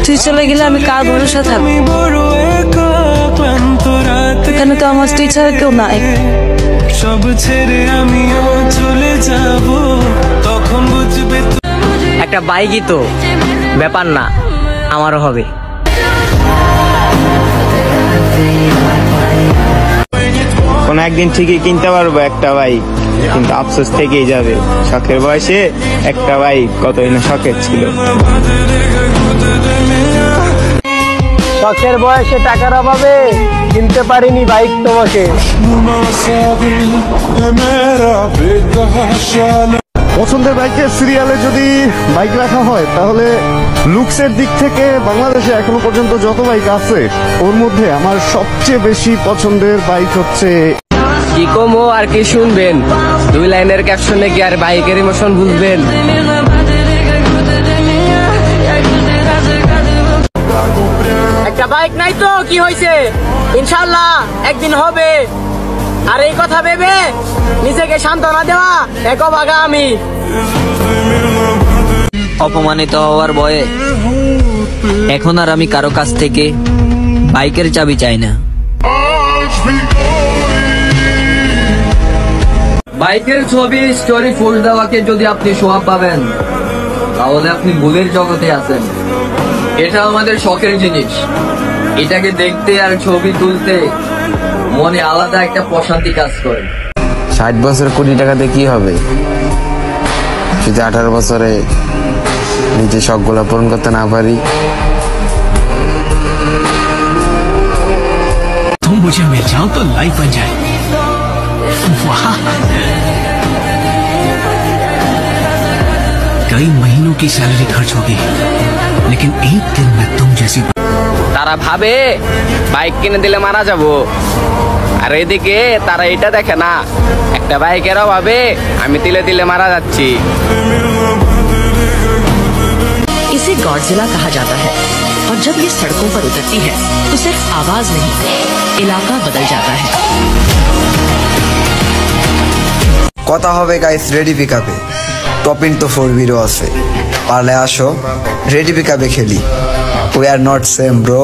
তুই চলে গেলে আমি কার ভরসা থাকবো? এখানে তো আমার তুই ছাড়া কেউ নাই। সব ছেড়ে আমিও চলে যাব, তখন বুঝবে। একটা বাইকই তো ব্যাপার না, আমারও হবে। কোন একদিন ঠিকই কিনতে পারবো একটা বাইক, কিন্তু আফসোস থেকেই যাবে। শখের বয়সে একটা বাইক কতই না শখের ছিল। শখের বয়সে টাকার অভাবে কিনতে পারিনি বাইক তোমাকে। পছন্দের বাইকের সিরিয়ালে যদি বাইক রাখা হয়, তাহলে লুকসের দিক থেকে বাংলাদেশে এখনো পর্যন্ত যত বাইক আছে ওর মধ্যে আমার সবচেয়ে বেশি পছন্দের বাইক হচ্ছে। কি কমো আর কি শুনবেন, 2 লাইনের ক্যাপশনে কি আর বাইকের ইমোশন বুঝবেন? একটা বাইক নাই তো কি হয়েছে, ইনশাল্লাহ একদিন হবে। আর এই কথা ভেবে নিজেকে সান্ত্বনা দেওয়া এক ভাগা আমি। অপমানিত হওয়ার ভয়ে এখন আর আমি কারো কাছ থেকে বাইকের চাবি চাই না। বাইকের ছবি স্টোরি ফুল দেওয়াকে যদি আপনি সোয়াব পাবেন, তাহলে আপনি ভুলের জগতে আছেন। এটা আমাদের শখের জিনিস, এটাকে দেখতে আর ছবি তুলতে মনে আলাদা একটা প্রশান্তি কাজ করে। 60 বছর কোটি টাকাতে কি হবে, যদি 18 বছরে নিজে শখগুলো পূরণ করতে না পারি। तुम मुझे मिल जाओ तो लाइफ बन जाए। वाह, कई महीनों की सैलरी खर्च होगी, लेकिन एक दिन में तुम जैसी। তারা ভাবে বাইক কিনে দিলে মারা যাব, আর এদিকে তারা এটা দেখে না একটা বাইকের অভাবে আমি তিলে তিলে মারা যাচ্ছি। इसे गॉडजिला कहा जाता है, और जब ये सड़कों पर उतरती है तो सिर्फ आवाज नहीं, इलाका बदल जाता है। কথা হবে গাইস রেডি পিকআপে। টপিন তো 4 আছে, পারলে আসো রেডি পিকআপে খেলি। We are not same bro.